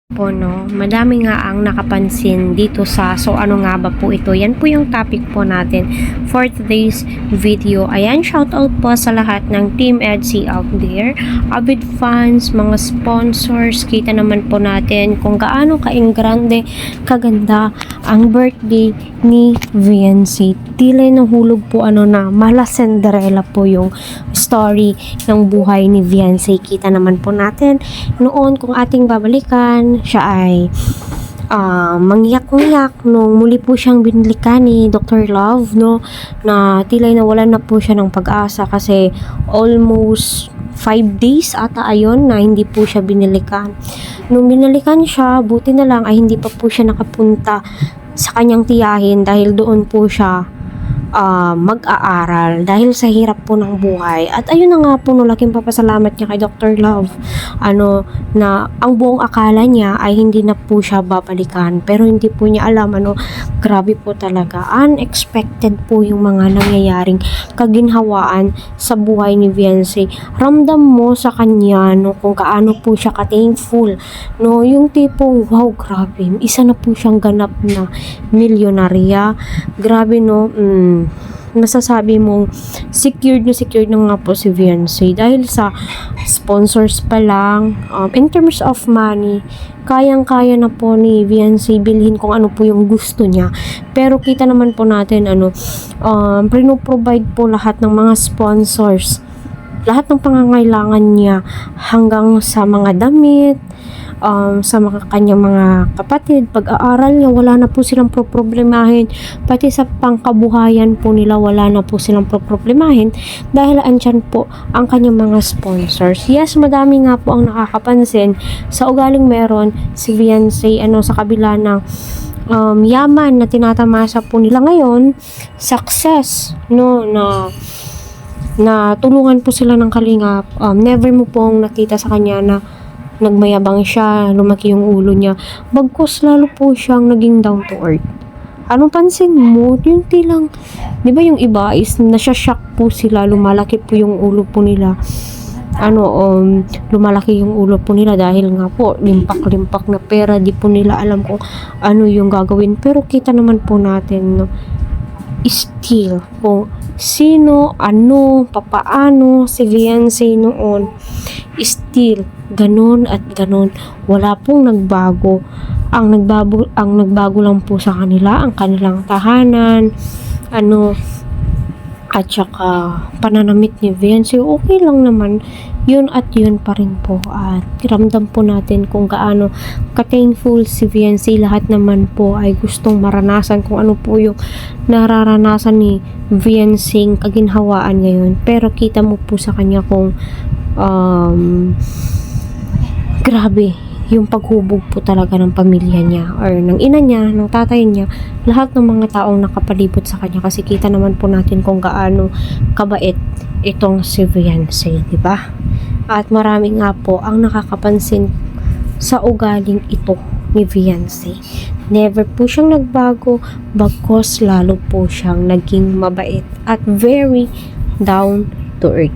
Po no, madami nga ang nakapansin dito sa ano nga ba po ito. Yan po yung topic po natin for today's video. Ayan, shout out po sa lahat ng Team EDSI out there, avid fans, mga sponsors. Kita naman po natin kung gaano ka-grande, kaganda ang birthday ni VNC. Tila nahulog po na mala Cinderella po yung story ng buhay ni VNC. Kita naman po natin noon, kung ating babalikan, siya ay mangyak-ngyak nung muli po siyang binilikan ni Dr. Love, no, na tila nawalan na po siya ng pag-asa kasi almost 5 days ata ayon na hindi po siya binilikan. Nung binalikan siya, buti na lang ay hindi pa po siya nakapunta sa kanyang tiyahin dahil doon po siya mag-aaral dahil sa hirap po ng buhay. At ayun na nga po, no, laking papasalamat niya kay Dr. Love na ang buong akala niya ay hindi na po siya babalikan, pero hindi po niya alam grabe po talaga, unexpected po yung mga nangyayaring kaginhawaan sa buhay ni VNC. Ramdam mo sa kanya kung kaano po siya ka-thankful, yung tipong wow, grabe, isa na po siyang ganap na milyonarya. Grabe, masasabi mong secured na nga po si VNC dahil sa sponsors pa lang. In terms of money, kayang-kaya na po ni VNC bilhin kung ano po yung gusto niya, pero kita naman po natin provide po lahat ng mga sponsors lahat ng pangangailangan niya, hanggang sa mga damit, sa mga kanyang mga kapatid, pag-aaral niya, wala na po silang problemahin, pati sa pangkabuhayan po nila, wala na po silang problemahin dahil andyan po ang kanyang mga sponsors. Yes, madami nga po ang nakakapansin sa ugaling meron si VNC sa kabila ng yaman na tinatamasa po nila ngayon, success, na tulungan po sila ng kalingap. Never mo pong nakita sa kanya na nagmayabang siya, lumaki yung ulo niya. Bagkus lalo po siyang naging down to earth. Anong pansin mo? Yung tilang, di ba yung iba is nasya-shock po sila, lumalaki po yung ulo po nila. Lumalaki yung ulo po nila dahil nga po, limpak-limpak na pera, di po nila alam kung ano yung gagawin. Pero kita naman po natin, still, kung sino, papaano si VNC noon, still, ganon at ganon. Wala pong nagbago. Ang nagbago lang po sa kanila, ang kanilang tahanan, at saka pananamit ni VNC, okay lang naman yun at yun pa rin po. At ramdam po natin kung gaano ka-thankful si VNC. Lahat naman po ay gustong maranasan kung ano po yung nararanasan ni VNC kaginhawaan ngayon, pero kita mo po sa kanya kung grabe yung paghubog po talaga ng pamilya niya or ng ina niya, ng tatay niya, lahat ng mga taong nakapalibot sa kanya, kasi kita naman po natin kung gaano kabait itong si VNC, di ba? At marami nga po ang nakakapansin sa ugaling ito ni VNC. Never po siyang nagbago, bagkus lalo po siyang naging mabait at very down to earth.